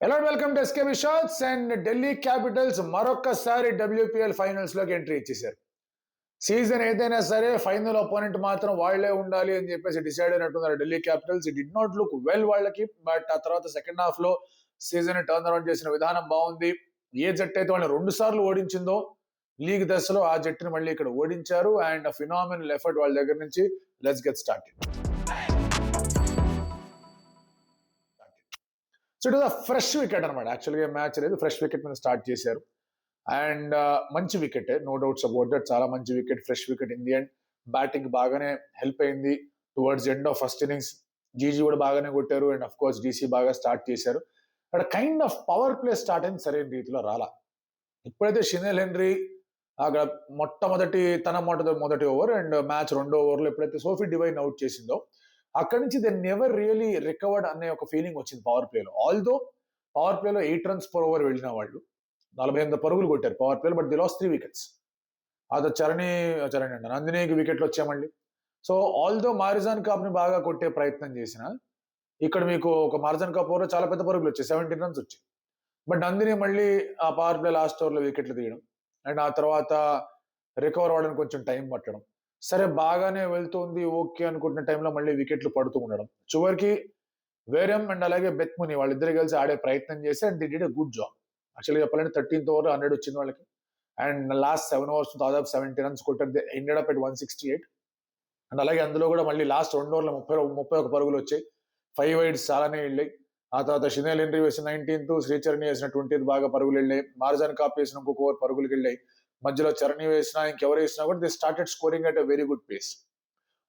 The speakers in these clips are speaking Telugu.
Hello welcome to SKB shots. And Delhi Capitals మరొక్కసారి డబ్ల్యూపీఎల్ ఫైనల్స్ లోకి ఎంట్రీ ఇచ్చేశారు. సీజన్ ఏదైనా సరే ఫైనల్ అపోనెంట్ మాత్రం వాళ్లే ఉండాలి అని చెప్పేసి డిసైడ్ అయినట్టున్నారు Delhi Capitals. It did not look well వాళ్ళకి, బట్ ఆ తర్వాత సెకండ్ హాఫ్ లో సీజన్ టర్న్ అరౌండ్ చేసిన విధానం బాగుంది. ఏ జట్టు అయితే వాళ్ళని 2 సార్లు ఓడించిందో లీగ్ దశలో ఆ జట్టుని మళ్ళీ ఇక్కడ ఓడించారు. అండ్ ఫినామినల్ ఎఫర్ట్ వాళ్ళ దగ్గర నుంచి. Let's get started. So it was a fresh wicket అనమాట. యాక్చువల్గా మ్యాచ్ అనేది ఫ్రెష్ వికెట్ మీద స్టార్ట్ చేశారు. అండ్ మంచి wicket, no doubts about that. చాలా మంచి wicket, fresh wicket. In the end batting బాగానే హెల్ప్ అయింది. Towards end of first innings GG కూడా బాగానే కొట్టారు. అండ్ అఫ్ కోర్స్ డీసీ బాగా స్టార్ట్ చేశారు. అక్కడ kind of power play start అయింది, సరైన రీతిలో రాలా. ఇప్పుడైతే షినెల్ హెన్రీ అక్కడ మొదటి ఓవర్ అండ్ మ్యాచ్ 2వ ఓవర్లో ఎప్పుడైతే సోఫీ డివైన్ అవుట్ చేసిందో అక్కడి నుంచి దే నెవర్ రియలీ రికవర్డ్ అనే ఒక ఫీలింగ్ వచ్చింది పవర్ ప్లేలో. ఆల్దో పవర్ ప్లేలో 8 runs per over వెళ్ళిన వాళ్ళు 48 పరుగులు కొట్టారు పవర్ ప్లేలో. But the last 3 wickets. అది నందినికి వికెట్లు వచ్చాయి మళ్ళీ. సో ఆల్దో మారిజాన్ కాప్ ని బాగా కొట్టే ప్రయత్నం చేసిన ఇక్కడ మీకు ఒక మారిజాన్ కాప్ ఓవర్ చాలా పెద్ద పరుగులు వచ్చాయి, 17 runs వచ్చాయి. బట్ నందిని మళ్ళీ ఆ పవర్ ప్లే లాస్ట్ ఓవర్ లో వికెట్లు తీయడం అండ్ ఆ తర్వాత రికవర్ అవ్వడానికి కొంచెం టైం పట్టడం. సరే బాగానే వెళ్తుంది ఓకే అనుకుంటున్న టైంలో మళ్ళీ వికెట్లు పడుతూ ఉండడం. చివరికి వేరం అండ్ అలాగే బెత్ముని వాళ్ళిద్దరు కలిసి ఆడే ప్రయత్నం చేసి and the did a good job. యాక్చువల్గా చెప్పాలంటే 13th ఓవర్ 100 వచ్చింది వాళ్ళకి. అండ్ లాస్ట్ 7 overs దాదాపు 70 runs కొట్టారు. Ended up at 168. అండ్ అలాగే అందులో కూడా మళ్ళీ లాస్ట్ 2 ఓవర్లో 31 పరుగులు వచ్చాయి. 5 wides చాలానే వెళ్ళాయి. ఆ తర్వాత షినేల్ హెన్రీ వేసిన 19th, శ్రీచరణి వేసిన 20th బాగా పరుగులు వెళ్ళాయి. మార్జాన్ కాప్ వేసిన ఇంకొక ఓవర్ పరుగులు వెళ్ళాయి. మధ్యలో చరణి వేసినా ఇంకెవరు వేసినా కూడా they started scoring at a very good pace.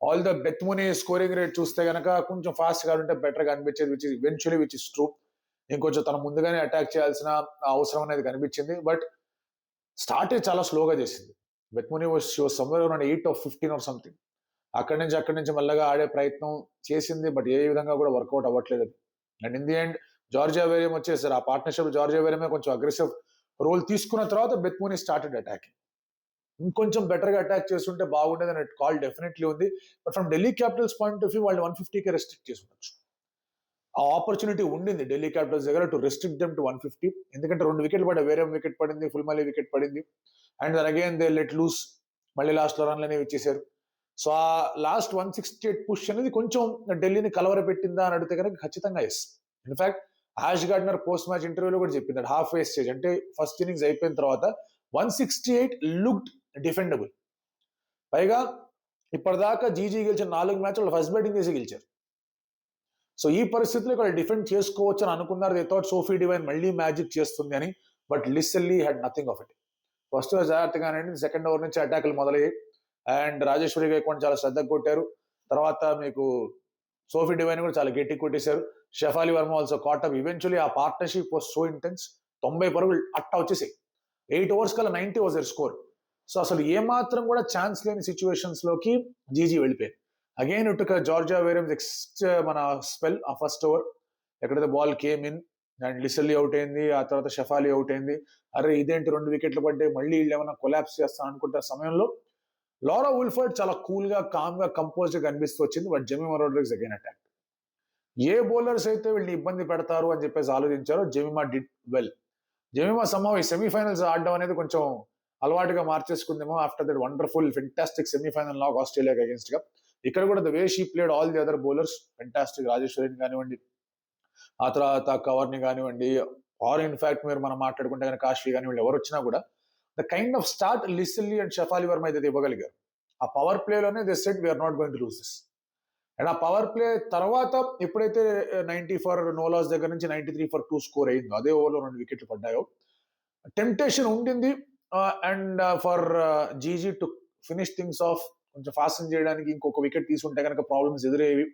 All the Beth Mooney scoring rate చూస్తే కనుక కొంచెం ఫాస్ట్ గా ఉంటే బెటర్ గా అనిపించేది, విచ్ ఇస్ ట్రూ. ఇంకొంచెం తన ముందుగానే అటాక్ చేయాల్సిన అవసరం అనేది కనిపించింది. బట్ స్టార్ట్ చాలా స్లోగా చేసింది. Beth Mooney somewhere around 8 of 15 or something. అక్కడి నుంచి మళ్ళగా ఆడే ప్రయత్నం చేసింది, బట్ ఏ విధంగా కూడా వర్కౌట్ అవ్వట్లేదు. And in the end Georgia Wareham వచ్చేసారు. ఆ పార్ట్నర్షిప్ జార్జియా వేరియమే కొంచెం అగ్రెసివ్ రోల్ తీసుకున్న తర్వాత బెత్ముని స్టార్టెడ్ అటాకింగ్. ఇంకొంచెం బెటర్ గా అటాక్ చేస్తుంటే బాగుండేది అనే కాల్ డెఫినెట్లీ ఉంది. But from Delhi Capitals point of view వాళ్ళు 150కే రెస్ట్రిక్ట్ చేసి ఉండొచ్చు. ఆ ఆపర్చునిటీ ఉండింది ఢిల్లీ క్యాపిటల్స్ దగ్గర టు రెస్ట్రిక్ట్ దెమ్ టు 150. ఎందుకంటే 2 వికెట్లు పడ్డాయి. వేరే వికెట్ పడింది, ఫుల్మలీ వికెట్ పడింది. And then again they let loose. మళ్ళీ లాస్ట్ లో రన్లు అనేవి ఇచ్చేసారు. సో ఆ లాస్ట్ 168 పుష్ అనేది కొంచెం ఢిల్లీని కలవరపెట్టిందా అని అడిగితే కనుక ఖచ్చితంగా yes. In fact Ash Gardner post match ఇంటర్వ్యూలో కూడా చెప్పింది హాఫ్ వే స్టేజ్ అంటే ఫస్ట్ ఇన్నింగ్స్ అయిపోయిన తర్వాత 168 లుక్డ్ డిఫెండబుల్. పైగా ఇప్పటిదాకా జీజీ గెలిచిన 4 మ్యాచ్లు ఫస్ట్ బ్యాటింగ్ చేసి గెలిచారు. సో ఈ పరిస్థితిలో ఇక్కడ డిఫెండ్ చేసుకోవచ్చు అని అనుకున్నారు. దే థాట్ సోఫీ డివైన్ మళ్ళీ మ్యాజిక్ చేస్తుంది అని. But Lizelle Lee had nothing of it. First జాగ్రత్తగానే సెకండ్ ఓవర్ నుంచి అటాక్లు మొదలయ్యాయి. అండ్ రాజేశ్వరి గైక్వాడ్ చాలా శ్రద్ధ కొట్టారు. తర్వాత మీకు సోఫీ డివైన్ కూడా చాలా గట్టి కొట్టేశారు. Shefali Varma also caught up. Eventually ఆ పార్ట్నర్షిప్ వాస్ సో ఇంటెన్స్. 90 పరుగులు అట్టా వచ్చేసాయి. 8 overs కల్లా 90 was their score. సో అసలు ఏమాత్రం కూడా ఛాన్స్ లేని సిచ్యువేషన్స్ లోకి జీజీ వెళ్ళిపోయారు. అగైన్ ఇటు జార్జియా వేరియమ్ నెక్స్ట్ మన స్పెల్ ఆ ఫస్ట్ ఓవర్ ఎక్కడైతే ball came in and Lizelle Lee out అయింది. ఆ తర్వాత షెఫాలి అవుట్ అయింది. అరే ఇదేంటి 2 వికెట్లు పడ్డాయి, మళ్ళీ వీళ్ళు ఏమైనా కొలాప్స్ చేస్తా అనుకుంటున్న సమయంలో లారా వుల్ఫర్డ్ చాలా కూల్ గా కామ్ గా కంపోజ్ గా కనిపిస్తూ వచ్చింది. But Jemimah Rodrigues again attack. ఏ బౌలర్స్ అయితే వీళ్ళు ఇబ్బంది పెడతారు అని చెప్పేసి ఆలోచించారో Jemimah did well. Jemimah somehow ఈ సెమీఫైనల్స్ ఆడడం అనేది కొంచెం అలవాటుగా మార్చేసుకుందేమో after that wonderful fantastic semifinal లాగ్ ఆస్ట్రేలియాకి అగేన్స్ట్ గా. ఇక్కడ కూడా the way she played all the other bowlers fantastic. రాజేశ్వరిని కానివ్వండి, ఆ తర్వాత కవర్ని కానివ్వండి, ఆర్ ఇన్ఫాక్ట్ మీరు మనం మాట్లాడుకుంటే కనుక కాశ్లీ కానివ్వండి, ఎవరు వచ్చినా కూడా the kind of start Lizelle Lee and Shafali Verma అయితే ఇవ్వగలిగారు. ఆ పవర్ ప్లేలోనే they said we're not going to lose this. And ఆ పవర్ ప్లే తర్వాత ఎప్పుడైతే 90 for no loss దగ్గర నుంచి 93 for 2 స్కోర్ అయిందో అదే ఓవర్లో 2 వికెట్లు పడ్డాయో టెంప్టేషన్ ఉండింది. And for GG to finish things of కొంచెం ఫాస్ట్ చేయడానికి ఇంకొక వికెట్ తీసుకుంటే కనుక ప్రాబ్లమ్స్ ఎదురయ్యేవి.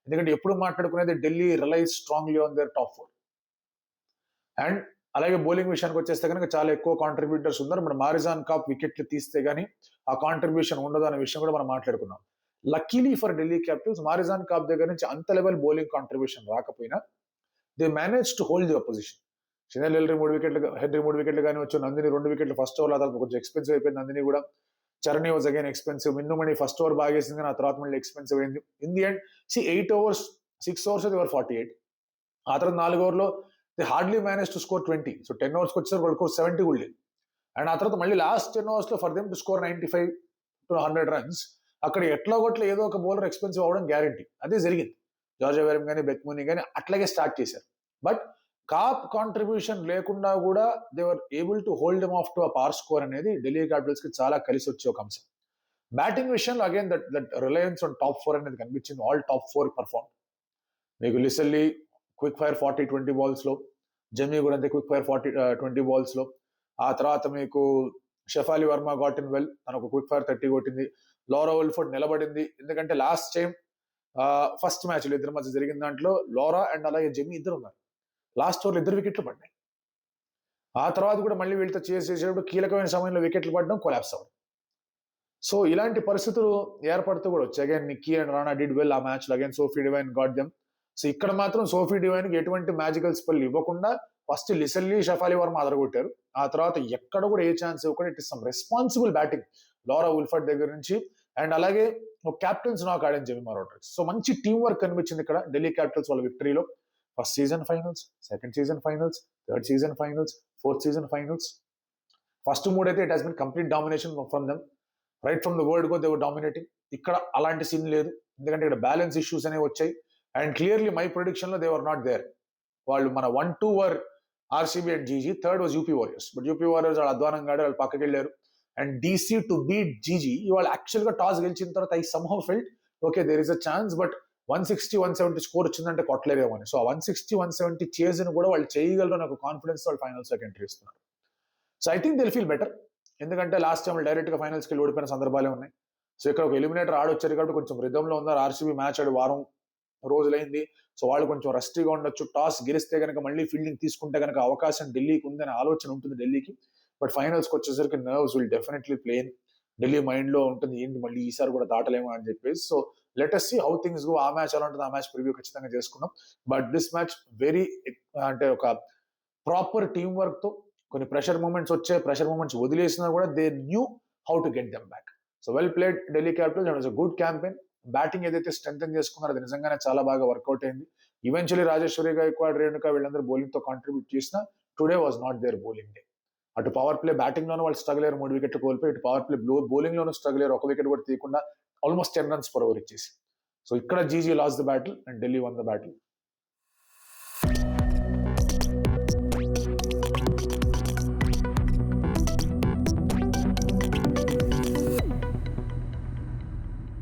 ఎందుకంటే ఎప్పుడు మాట్లాడుకునేది Delhi relies strongly on their top 4. అండ్ అలాగే బౌలింగ్ విషయానికి వచ్చేస్తే కనుక చాలా ఎక్కువ కాంట్రిబ్యూటర్స్ ఉన్నారు. మన మారిజాన్ కాప్ వికెట్లు తీస్తే గానీ ఆ కాంట్రిబ్యూషన్ ఉండదు అనే విషయం కూడా మనం మాట్లాడుకున్నాం. Luckily for Delhi Capitals Marizanne Kapp దగ్గర నుంచి అంత లెవెల్ బౌలింగ్ కాంట్రిబ్యూషన్ రాకపోయినా they manage to hold the opposition. Shinelle Henry 3 వికెట్లు కానీ వచ్చు. నందిని 2 వికెట్లు ఫస్ట్ ఓవర్. ఆ తర్వాత కొంచెం ఎక్స్పెన్సివ్ అయిపోయింది నందిని కూడా. Charani was again expensive. Minnumani first over బాగేసింది కానీ ఆ తర్వాత మళ్ళీ ఎక్స్పెన్సివ్ అయింది. In the end 8 overs 6 overs 48. ఆ తర్వాత 4 ఓవర్లో they hardly manage to score 20. So 10 ఓవర్స్కి వచ్చేసరికి వాళ్ళకు 70 కూడా లేదు. అండ్ ఆ తర్వాత మళ్ళీ లాస్ట్ 10 ఓవర్స్లో for them to score 95 to 100 runs, అక్కడ ఎట్లా ఒకట్లా ఏదో ఒక బౌలర్ ఎక్స్పెన్సివ్ అవ్వడం గ్యారంటీ. అదే జరిగింది. జార్జ్ ఎవెరం కానీ బెక్మూని కానీ అట్లాగే స్టార్ట్ చేశారు. బట్ కాప్ కాంట్రిబ్యూషన్ లేకుండా కూడా they were able to hold them off to a పార్ స్కోర్ అనేది ఢిల్లీ క్యాపిటల్స్ కి చాలా కలిసి వచ్చే ఒక అంశం. బ్యాటింగ్ విషయంలో again that Reliance on top 4 అనేది కనిపించింది. All top 4 perform. మీకు లిసల్లీ క్విక్ ఫైర్ 40-20 బాల్స్ లో, జమీ కూడా అంతే క్విక్ ఫైర్ 40-20 బాల్స్ లో. ఆ తర్వాత మీకు Shefali Varma got in well, తన ఒక క్విక్ ఫైర్ 30 కొట్టింది. లారా ఉల్ఫర్డ్ నిలబడింది, ఎందుకంటే లాస్ట్ టైం ఫస్ట్ మ్యాచ్ ఇద్దరి మధ్య జరిగిన దాంట్లో లారా అండ్ అలాగే జమీ ఇద్దరు ఉన్నారు. లాస్ట్ ఓవర్లో 2 వికెట్లు పడ్డాయి. ఆ తర్వాత కూడా మళ్ళీ వీళ్ళతో చేసేటప్పుడు కీలకమైన సమయంలో వికెట్లు పడడం, కొలాప్స్ అవ్వడం. సో ఇలాంటి పరిస్థితులు ఏర్పడుతూ కూడా వచ్చాయి. Again Niki and Rana did well ఆ మ్యాచ్ లో. Again Sophie Devine got them. So ఇక్కడ మాత్రం సోఫీ డివైన్ కి ఎటువంటి మ్యాజికల్ స్పెల్ ఇవ్వకుండా ఫస్ట్ లిసల్లీ, షఫాలి వర్మ అదరగొట్టారు. ఆ తర్వాత ఎక్కడ కూడా ఏ ఛాన్స్ ఇవ్వకుండా it is some responsible batting Laura Wolvaardt దగ్గర నుంచి. అండ్ అలాగే క్యాప్టెన్స్ నాకు ఆడిన జెమిమా రోడ్రిగ్స్. సో మంచి టీం వర్క్ కనిపించింది ఇక్కడ ఢిల్లీ క్యాపిటల్స్ వాళ్ళ విక్టరీలో. First season finals, second season finals, third season finals, fourth season finals. First 3 అయితే it has been complete domination from them. Right from the world go they were dominating. ఇక్కడ అలాంటి సీన్ లేదు, ఎందుకంటే ఇక్కడ బ్యాలెన్స్ ఇష్యూస్ అనేవి వచ్చాయి. అండ్ క్లియర్లీ మై ప్రొడిక్షన్ లో దే వర్ నాట్ దేర్. వాళ్ళు మన 1-2 were RCB and GG, third was UP Warriors. But UP Warriors వాళ్ళు అధ్వానంగా ఆడారు, వాళ్ళు పక్కకి వెళ్ళారు. And DC to beat GG, ఇవాళ యాక్చువల్ గా టాస్ గెలిచిన తర్వాత I somehow felt okay there is a chance, but 160-170 score వచ్చిందంటే కొట్టలేరేమో అని. సో 160-170 చేసిన కూడా వాళ్ళు చేయగలరు అని ఒక కాన్ఫిడెన్స్ వాళ్ళు ఫైనల్స్ లోకి ఎంట్రీ ఇస్తున్నారు. So I think Dil feel better, ఎందుకంటే లాస్ట్ టైం డైరెక్ట్ గా ఫైనల్స్ కి ఓడిపోయిన సందర్భాలే ఉన్నాయి. సో ఇక్కడ ఒక ఎలిమినేటర్ ఆడొచ్చారు కాబట్టి కొంచెం రిథమ్ లో ఉన్నారు. ఆర్సీబీ మ్యాచ్ ఆడి వారం రోజులైంది. సో వాళ్ళు కొంచెం రస్టీగా ఉండొచ్చు. టాస్ గెలిస్తే కనుక మళ్ళీ ఫీల్డింగ్ తీసుకుంటే కనుక అవకాశం ఢిల్లీకి ఉందనే ఆలోచన ఉంటుంది ఢిల్లీకి. బట్ ఫైనల్స్ కి వచ్చేసరికి nerves will definitely play in. Delhi mind లో ఉంటుంది ఏంటి మళ్ళీ ఈసారి కూడా దాటలేమో అని చెప్పేసి. So let us see how things go. ఆ మ్యాచ్ ఎలా ఉంటుంది, ఆ మ్యాచ్ ప్రివ్యూ ఖచ్చితంగా చేసుకున్నాం. బట్ దిస్ మ్యాచ్ వెరీ, అంటే ఒక ప్రాపర్ టీమ్ వర్క్ తో కొన్ని ప్రెషర్ మూమెంట్స్ వచ్చాయి. ప్రెషర్ మూమెంట్స్ వదిలేసినా కూడా they knew how to get them back. So well played Delhi Capitals. And was a good campaign. Batting ఏదైతే స్ట్రెంథెన్ చేసుకున్నారో అది నిజంగానే చాలా బాగా వర్కౌట్ అయింది. ఈవెన్చువల్లీ రాజేశ్వరి గాయక్వాడ్, రేణుక వీళ్ళందరూ బౌలింగ్ తో కాంట్రిబ్యూట్ చేసినా today was not their bowling day. అటు పవర్ ప్లే బ్యాటింగ్ లోనూ వాళ్ళు స్ట్రగుల్ అయ్యారు, 3 వికెట్లు కోల్పోయి. ఇటు పవర్ ప్లే బౌలింగ్ లోనూ స్ట్రగుల్ అయ్యారు, 1 వికెట్ కూడా తీయకుండా ఆల్మోస్ట్ 10 runs per over ఇచ్చేసి. సో ఇక్కడ GG lost the battle and Delhi won the battle.